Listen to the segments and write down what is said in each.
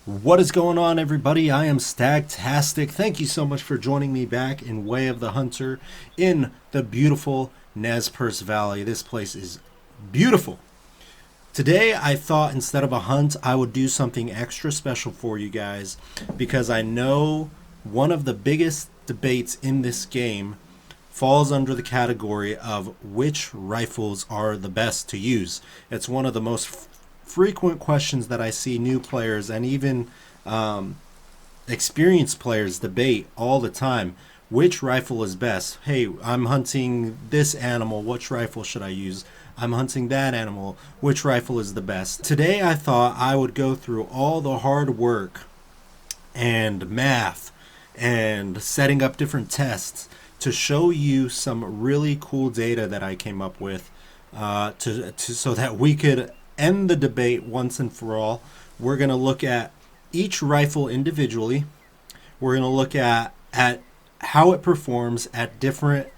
What is going on, everybody? I am Stagtastic. Thank you so much for joining me back in Way of the Hunter in the beautiful Nez Perce Valley. This place is beautiful. Today, I thought instead of a hunt, I would do something extra special for you guys because I know one of the biggest debates in this game falls under the category of which rifles are the best to use. It's one of the most frequent questions that I see new players and even experienced players debate all the time. Which rifle is best? Hey, I'm hunting this animal. Which rifle should I use? I'm hunting that animal. Which rifle is the best? Today I thought I would go through all the hard work and math and setting up different tests to show you some really cool data that I came up with so that we could end the debate once and for all. We're going to look at each rifle individually. We're going to look at how it performs at different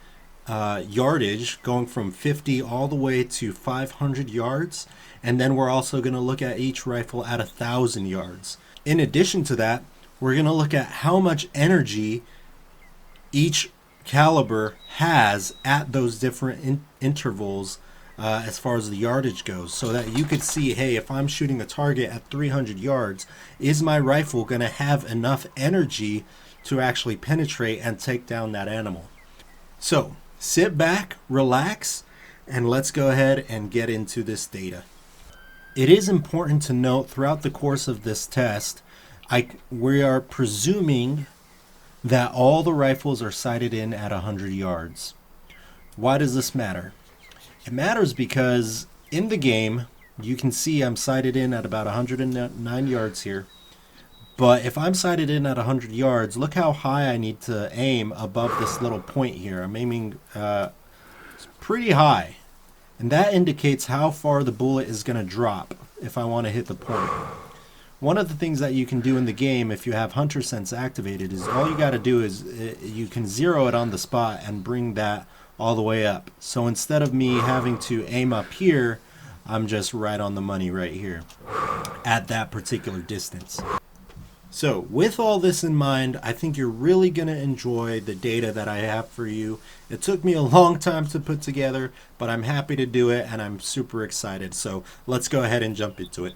yardage, going from 50 all the way to 500 yards. And then we're also going to look at each rifle at 1,000 yards. In addition to that, we're going to look at how much energy each caliber has at those different intervals as far as the yardage goes, so that you could see, hey, if I'm shooting a target at 300 yards, is my rifle going to have enough energy to actually penetrate and take down that animal? So sit back, relax, and let's go ahead and get into this data. It is important to note throughout the course of this test, we are presuming that all the rifles are sighted in at 100 yards. Why does this matter? It matters because in the game, you can see I'm sighted in at about 109 yards here. But if I'm sighted in at 100 yards, look how high I need to aim above this little point here. I'm aiming pretty high. And that indicates how far the bullet is going to drop if I want to hit the point. One of the things that you can do in the game if you have Hunter Sense activated is all you got to do is you can zero it on the spot and bring that all the way up. So instead of me having to aim up here, I'm just right on the money right here at that particular distance. So with all this in mind, I think you're really going to enjoy the data that I have for you. It took me a long time to put together, but I'm happy to do it and I'm super excited. So let's go ahead and jump into it.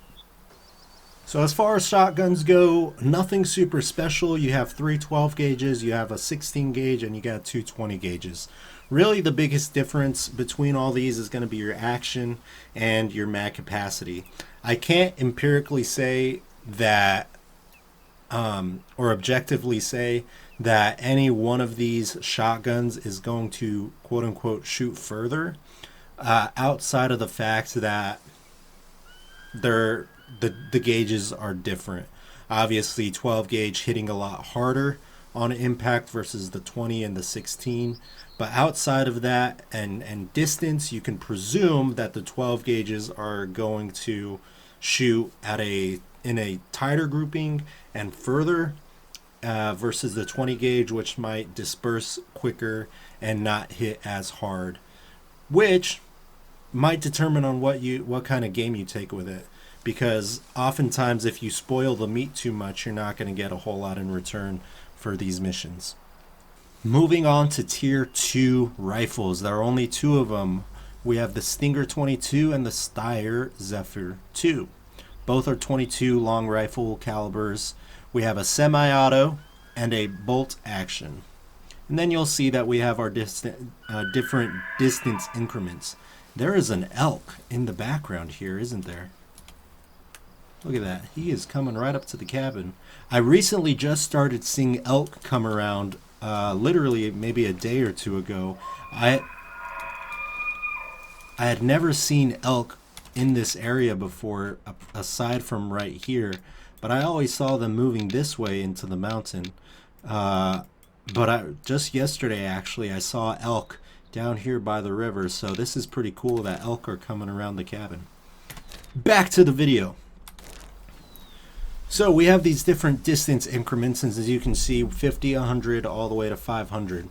So as far as shotguns go, nothing super special. You have 3 12 gauges, you have a 16 gauge, and you got 2 20 gauges. Really the biggest difference between all these is going to be your action and your mag capacity. I can't empirically say that or objectively say that any one of these shotguns is going to quote unquote shoot further outside of the fact that the gauges are different. Obviously 12 gauge hitting a lot harder on impact versus the 20 and the 16, but outside of that and distance, you can presume that the 12 gauges are going to shoot in a tighter grouping and further versus the 20 gauge, which might disperse quicker and not hit as hard, which might determine on what kind of game you take with it. Because oftentimes if you spoil the meat too much, you're not going to get a whole lot in return for these missions. Moving on to tier 2 rifles. There are only 2 of them. We have the Stinger 22 and the Steyr Zephyr 2. Both are 22 long rifle calibers. We have a semi-auto and a bolt action. And then you'll see that we have our different distance increments. There is an elk in the background here, isn't there? Look at that. He is coming right up to the cabin. I recently just started seeing elk come around, literally maybe a day or 2 ago. I had never seen elk in this area before, aside from right here, but I always saw them moving this way into the mountain. But just yesterday, actually, I saw elk down here by the river, so this is pretty cool that elk are coming around the cabin. Back to the video. So we have these different distance increments, and as you can see, 50, 100, all the way to 500.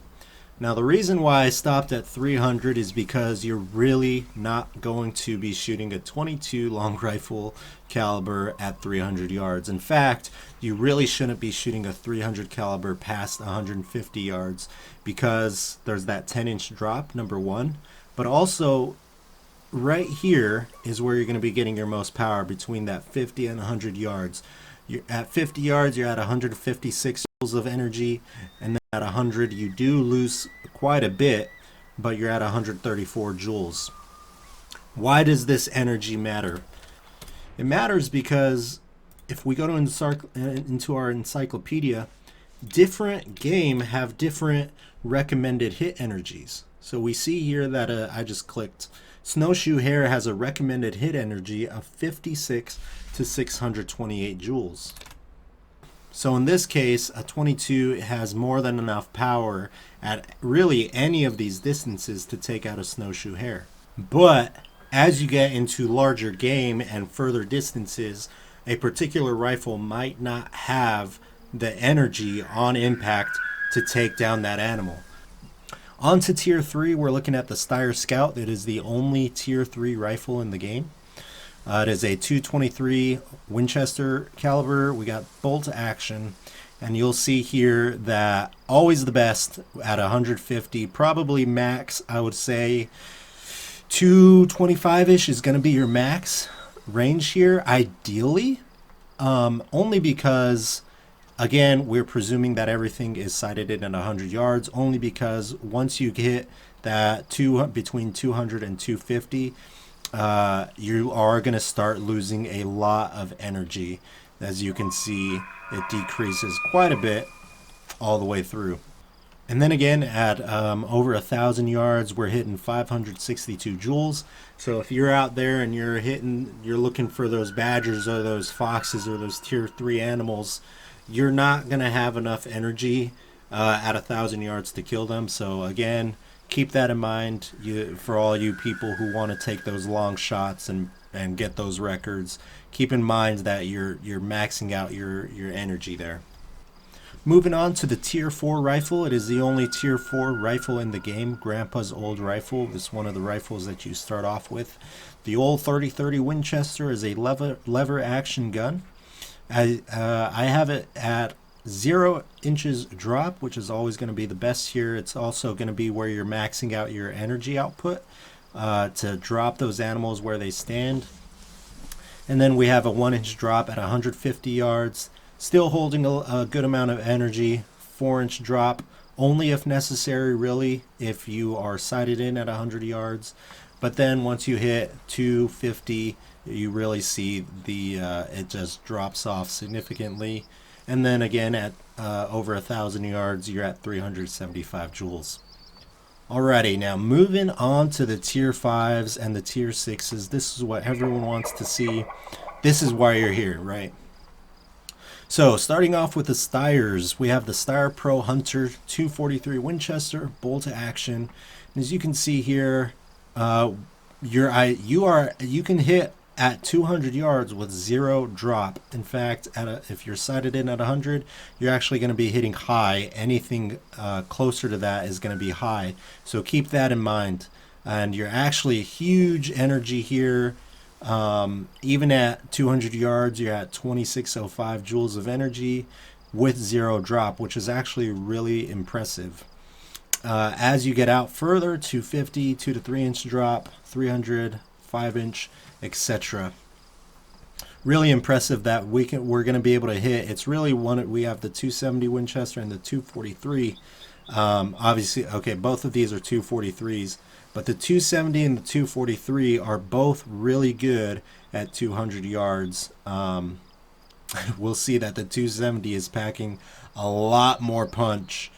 Now, the reason why I stopped at 300 is because you're really not going to be shooting a 22 long rifle caliber at 300 yards. In fact, you really shouldn't be shooting a 300 caliber past 150 yards because there's that 10-inch drop, number one. But also, right here is where you're going to be getting your most power, between that 50 and 100 yards. You're at 50 yards, you're at 156 joules of energy, and then at 100 you do lose quite a bit, but you're at 134 joules. Why does this energy matter? It matters because if we go into our encyclopedia, different game have different recommended hit energies. So we see here that I just clicked. Snowshoe Hare has a recommended hit energy of 56 to 628 joules. So in this case, a 22 has more than enough power at really any of these distances to take out a Snowshoe Hare. But as you get into larger game and further distances, a particular rifle might not have the energy on impact to take down that animal. On to tier 3, we're looking at the Steyr Scout. It is the only tier 3 rifle in the game. It is a 223 Winchester caliber. We got bolt action, and you'll see here that always the best at 150, probably max, I would say 225-ish is going to be your max range here, ideally, only because, again, we're presuming that everything is sighted in at 100 yards, only because once you hit that between 200 and 250, you are going to start losing a lot of energy. As you can see, it decreases quite a bit all the way through. And then again, at over 1,000 yards, we're hitting 562 joules. So if you're out there and you're looking for those badgers or those foxes or those tier 3 animals, you're not going to have enough energy at 1,000 yards to kill them. So again, keep that in mind for all you people who want to take those long shots and get those records. Keep in mind that you're maxing out your energy there. Moving on to the tier 4 rifle. It is the only tier 4 rifle in the game, Grandpa's old rifle. This is one of the rifles that you start off with. The old 30-30 Winchester is a lever action gun. I have it at 0 inches drop, which is always going to be the best here. It's also going to be where you're maxing out your energy output to drop those animals where they stand. And then we have a 1-inch drop at 150 yards, still holding a good amount of energy. 4-inch drop only if necessary, really, if you are sighted in at 100 yards. But then once you hit 250, you really see it just drops off significantly. And then again at over 1,000 yards, you're at 375 joules. Alrighty, now moving on to the tier 5s and the tier 6s. This is what everyone wants to see. This is why you're here, right? So starting off with the Steyrs, we have the Steyr Pro Hunter 243 Winchester bolt action. And as you can see here, you can hit at 200 yards with 0 drop. In fact, if you're sighted in at 100, you're actually going to be hitting high. Anything closer to that is going to be high. So keep that in mind. And you're actually huge energy here. Even at 200 yards, you're at 2605 joules of energy with 0 drop, which is actually really impressive. As you get out further, 250, 2 to 3 inch drop, 300, 5 inch, etc. Really impressive that we're going to be able to hit. It's really we have the 270 Winchester and the 243. Obviously, okay, both of these are 243s, but the 270 and the 243 are both really good at 200 yards. We'll see that the 270 is packing a lot more punch,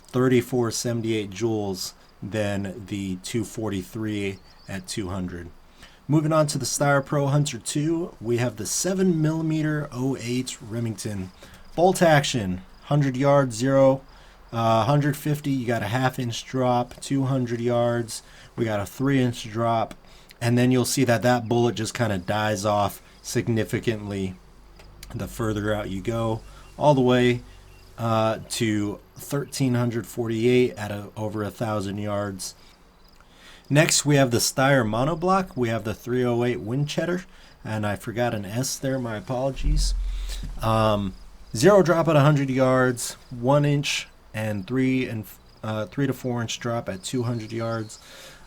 3478 joules, than the 243 at 200. Moving on to the Steyr Pro Hunter 2, we have the 7mm 08 Remington bolt action, 100 yards, 0. 150, you got a 1/2 inch drop. 200 yards, we got a 3-inch drop. And then you'll see that bullet just kind of dies off significantly the further out you go, all the way to 1,348 at over 1,000 yards. Next, we have the Steyr monoblock. We have the 308 Winchester, and I forgot an S there. My apologies. Zero drop at 100 yards, 1 inch, and 3 to 4 inch drop at 200 yards,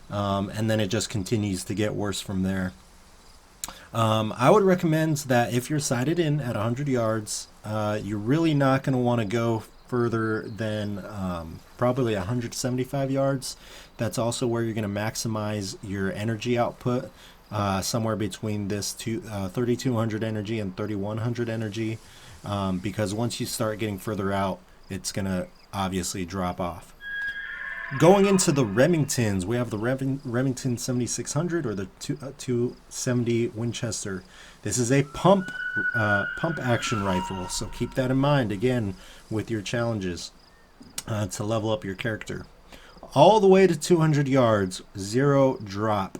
and then it just continues to get worse from there. I would recommend that if you're sighted in at 100 yards, you're really not going to want to go further than probably 175 yards. That's also where you're going to maximize your energy output, somewhere between this 3,200 energy and 3,100 energy, because once you start getting further out, it's going to obviously drop off. Going into the Remingtons, we have the Remington 7600 or the 270 Winchester. This is a pump action rifle, so keep that in mind again with your challenges to level up your character. All the way to 200 yards, zero drop.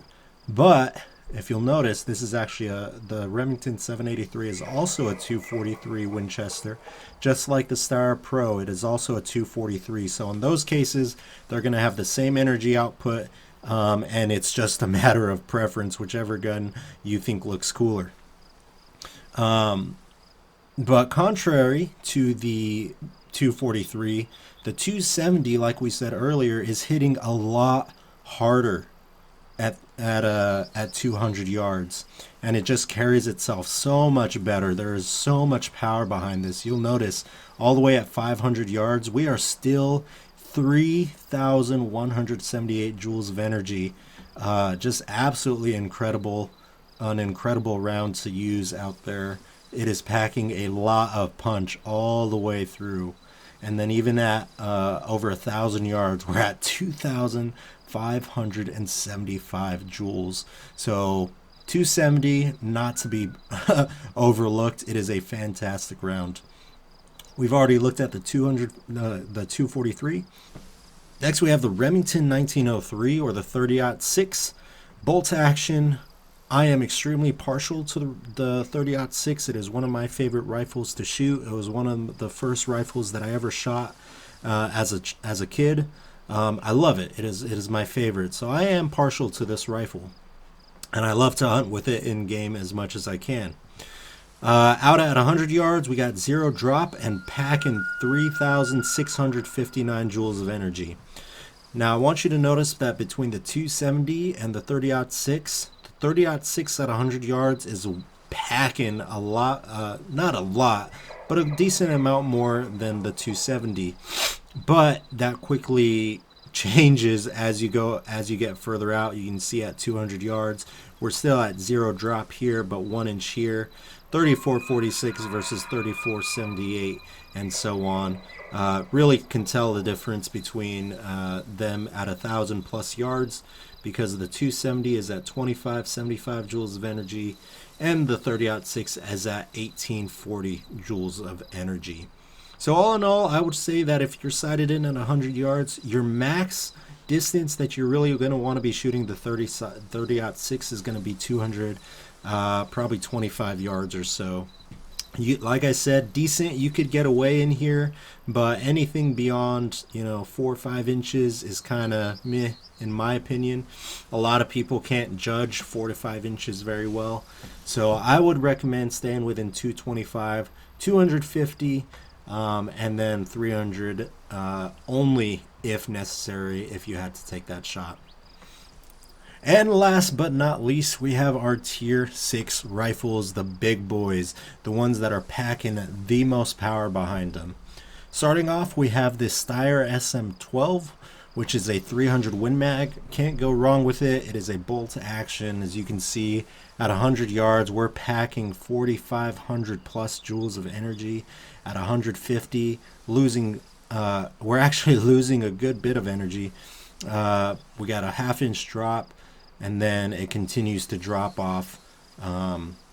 But if you'll notice, this is actually the Remington 783 is also a 243 Winchester, just like the Steyr Pro. It is also a 243. So in those cases, they're going to have the same energy output, and it's just a matter of preference, whichever gun you think looks cooler. But contrary to the 243, the 270, like we said earlier, is hitting a lot harder at 200 yards, and it just carries itself so much better. There is so much power behind this. You'll notice all the way at 500 yards, we are still 3,178 joules of energy. Just absolutely incredible, an incredible round to use out there. It is packing a lot of punch all the way through. And then even at over 1,000 yards, we're at 2,575 joules. So 270, not to be overlooked. It is a fantastic round. We've already looked at the 243. Next, we have the Remington 1903 or the 30-06 bolt action. I am extremely partial to the 30-06. It is one of my favorite rifles to shoot. It was one of the first rifles that I ever shot as a kid. I love it. It is my favorite. So I am partial to this rifle, and I love to hunt with it in game as much as I can. Out at 100 yards, we got zero drop and packing 3,659 joules of energy. Now I want you to notice that between the 270 and the 30-06, the 30-06 at 100 yards is packing a lot, not a lot, but a decent amount more than the 270. But that quickly changes as you get further out. You can see at 200 yards, we're still at zero drop here, but 1 inch here. 34.46 versus 34.78, and so on. Really can tell the difference between them at 1,000 plus yards, because the 270 is at 25.75 joules of energy, and the 30-06 is at 1840 joules of energy. So all in all, I would say that if you're sighted in at 100 yards, your max distance that you're really going to want to be shooting the 30-06 is going to be 200, probably 25 yards or so. Like I said, decent. You could get away in here, but anything beyond 4 or 5 inches is kind of meh, in my opinion. A lot of people can't judge 4 to 5 inches very well, so I would recommend staying within 225, 250, and then 300 only if necessary, if you had to take that shot. And last but not least, we have our Tier 6 rifles, the big boys, the ones that are packing the most power behind them. Starting off, we have the Steyr SM12, which is a 300 Win Mag. Can't go wrong with it. It is a bolt action. As you can see, at 100 yards, we're packing 4,500 plus joules of energy. At 150, we're actually losing a good bit of energy. We got a half-inch drop, and then it continues to drop off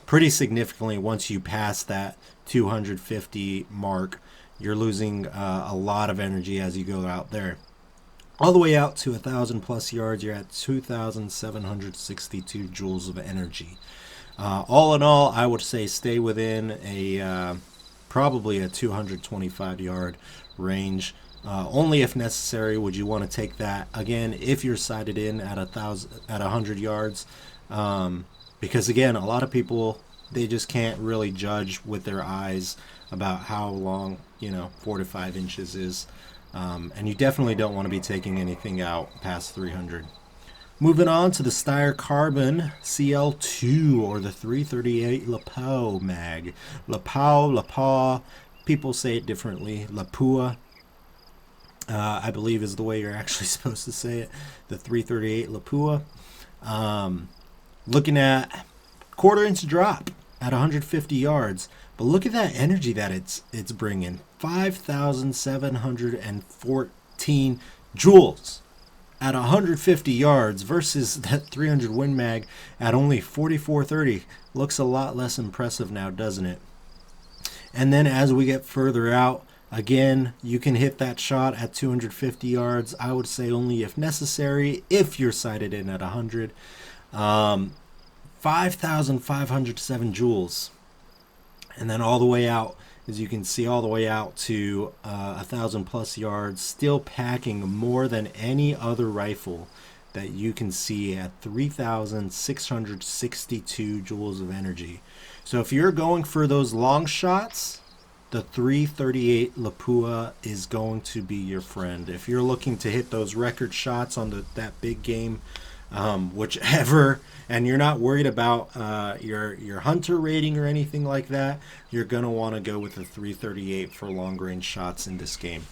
pretty significantly once you pass that 250 mark. You're losing a lot of energy as you go out there. All the way out to 1,000 plus yards, you're at 2,762 joules of energy. All in all, I would say stay within a probably a 225 yard range. Only if necessary would you want to take that. Again, if you're sighted in at 100 yards, because again, a lot of people, they just can't really judge with their eyes about how long 4 to 5 inches is, and you definitely don't want to be taking anything out past 300. Moving on to the Steyr Carbon CL2, or the 338 Lapua mag. Lapua, people say it differently. Lapua, I believe is the way you're actually supposed to say it. The 338 Lapua. Looking at quarter-inch drop at 150 yards. But look at that energy that it's bringing. 5,714 joules at 150 yards versus that 300 Win Mag at only 4430. Looks a lot less impressive now, doesn't it? And then as we get further out, again, you can hit that shot at 250 yards. I would say only if necessary, if you're sighted in at 100. 5,507 joules. And then all the way out, as you can see, all the way out to 1,000 plus yards, still packing more than any other rifle that you can see at 3,662 joules of energy. So if you're going for those long shots, the 338 Lapua is going to be your friend. If you're looking to hit those record shots on that big game, whichever, and you're not worried about your hunter rating or anything like that, you're going to want to go with the 338 for long range shots in this game.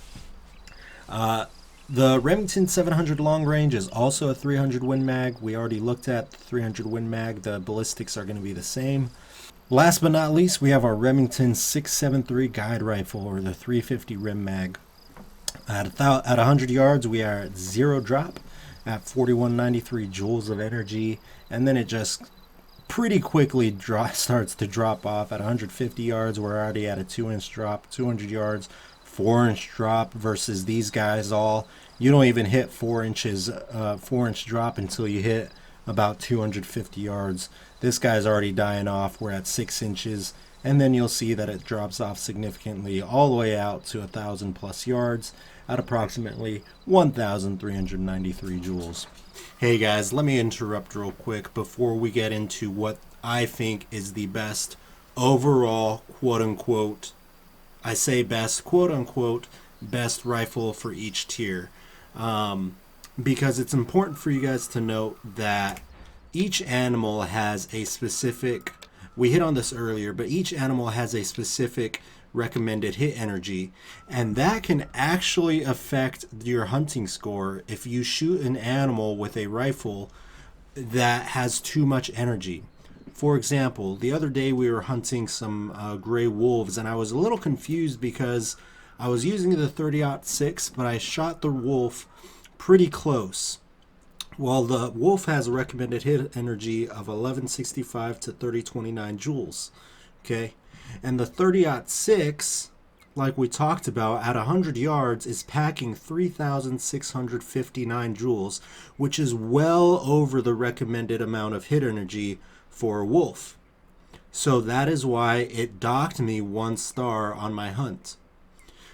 The Remington 700 long range is also a 300 Win Mag. We already looked at the 300 Win Mag. The ballistics are going to be the same. Last but not least, we have our Remington 673 guide rifle, or the 350 Rim Mag. At 100 yards, we are at 0 drop at 4193 joules of energy, and then it just pretty quickly starts to drop off. At 150 yards, we're already at a 2-inch drop. 200 yards, 4-inch drop, versus these guys you don't even hit 4 inches, 4-inch drop until you hit about 250 yards. This guy's already dying off. We're at 6 inches, and then you'll see that it drops off significantly all the way out to 1,000 plus yards at approximately 1,393 joules. Hey guys, let me interrupt real quick before we get into what I think is the best overall, quote-unquote, I say best, quote-unquote, best rifle for each tier. Because it's important for you guys to note that each animal has a specific, we hit on this earlier, but each animal has a specific recommended hit energy, and that can actually affect your hunting score if you shoot an animal with a rifle that has too much energy. For example, the other day we were hunting some gray wolves, and I was a little confused because I was using the 30-06, but I shot the wolf pretty close. Well, the wolf has a recommended hit energy of 1165 to 3029 joules. Okay, and the 30-06, like we talked about, at 100 yards is packing 3,659 joules, which is well over the recommended amount of hit energy for a wolf. So that is why it docked me 1 star on my hunt.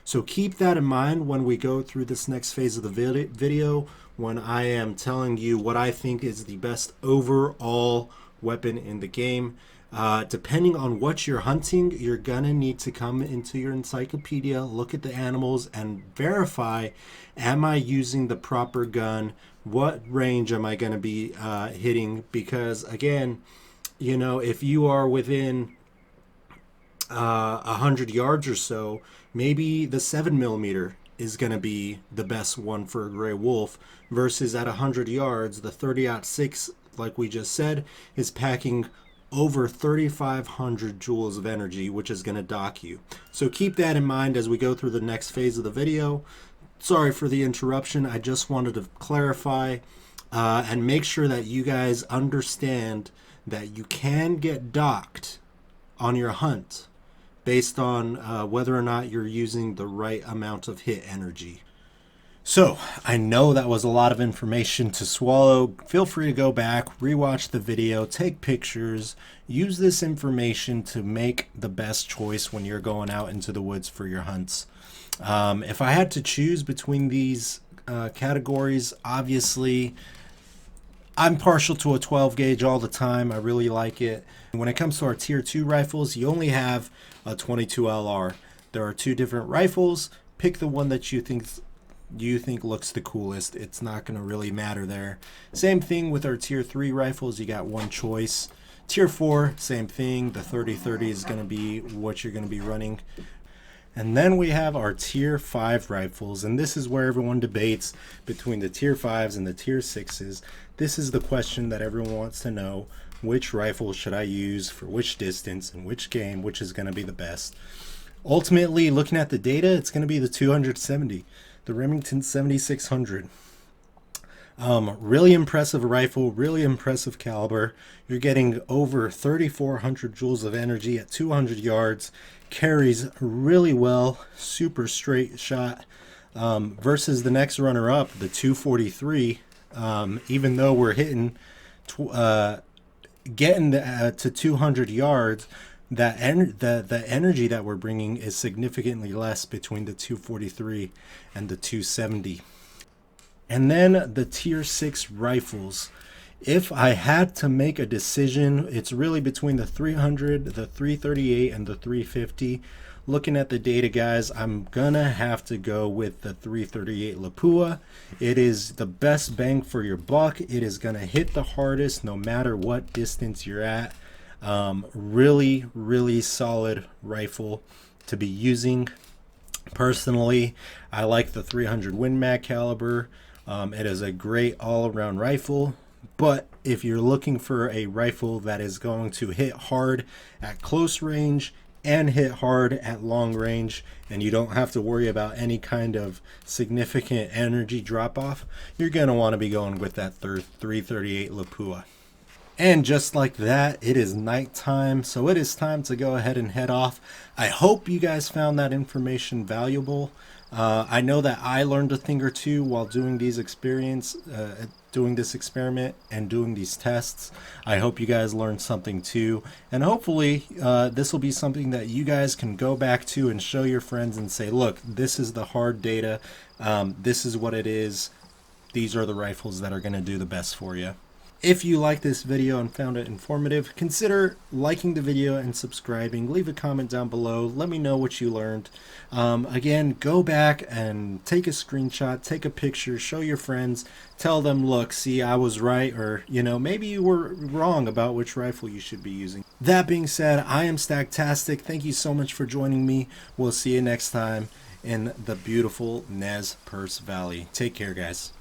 So keep that in mind when we go through this next phase of the video, when I am telling you what I think is the best overall weapon in the game. Depending on what you're hunting, you're gonna need to come into your encyclopedia, look at the animals, and verify, am I using the proper gun? What range am I gonna be hitting? Because again, if you are within 100 yards or so, maybe the 7mm is going to be the best one for a gray wolf, versus at 100 yards, the 30-06, like we just said, is packing over 3,500 joules of energy, which is going to dock you. So keep that in mind as we go through the next phase of the video. Sorry for the interruption. I just wanted to clarify and make sure that you guys understand that you can get docked on your hunt based on whether or not you're using the right amount of hit energy. So, I know that was a lot of information to swallow. Feel free to go back, rewatch the video, take pictures, use this information to make the best choice when you're going out into the woods for your hunts. If I had to choose between these categories, obviously, I'm partial to a 12 gauge all the time. I really like it. When it comes to our tier 2 rifles, you only have a 22 LR. There are two different rifles. Pick the one that you think looks the coolest. It's not going to really matter there. Same thing with our tier 3 rifles. You got one choice. Tier 4, same thing. The 30-30 is going to be what you're going to be running. And then we have our tier 5 rifles, and this is where everyone debates between the tier 5s and the tier 6s. This is the question that everyone wants to know. Which rifle should I use for which distance and which game, which is going to be the best? Ultimately, looking at the data, it's going to be the 270, the Remington 7600. Really impressive rifle, really impressive caliber. You're getting over 3,400 joules of energy at 200 yards. Carries really well, super straight shot. Versus the next runner-up, the 243. Even though we're hitting, getting to 200 yards, the energy that we're bringing is significantly less between the 243 and the 270. And then the tier 6 rifles. If I had to make a decision, it's really between the 300, the 338, and the 350. Looking at the data, guys, I'm gonna have to go with the 338 Lapua. It is the best bang for your buck. It is gonna hit the hardest no matter what distance you're at. Really, really solid rifle to be using. Personally, I like the 300 Win Mag caliber. It is a great all-around rifle, but if you're looking for a rifle that is going to hit hard at close range and hit hard at long range, and you don't have to worry about any kind of significant energy drop-off, you're going to want to be going with that 338 Lapua. And just like that, it is nighttime, so it is time to go ahead and head off. I hope you guys found that information valuable. I know that I learned a thing or two while doing this experiment and doing these tests. I hope you guys learned something too, and hopefully this will be something that you guys can go back to and show your friends and say, look, this is the hard data, this is what it is, these are the rifles that are going to do the best for you. If you liked this video and found it informative, consider liking the video and subscribing. Leave a comment down below. Let me know what you learned. Again, go back and take a screenshot, take a picture, show your friends, tell them, look, see, I was right, or, you know, maybe you were wrong about which rifle you should be using. That being said, I am Stagtastic. Thank you so much for joining me. We'll see you next time in the beautiful Nez Perce Valley. Take care, guys.